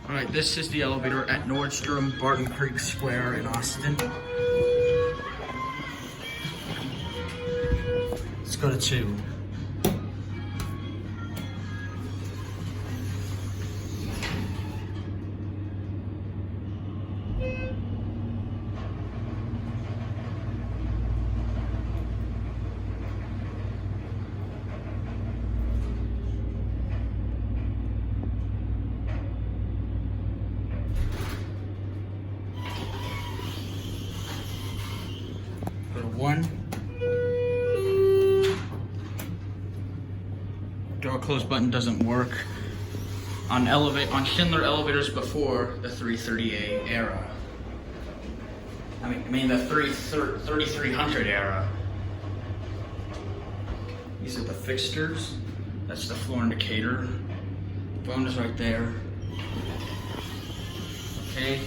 All right, this is the elevator at Nordstrom, Barton Creek Square in Austin. Let's go to 2. Go to 1. Door close button doesn't work. On Schindler elevators before the 330A era. I mean the 3300 era. These are the fixtures. That's the floor indicator. Phone is right there. Okay.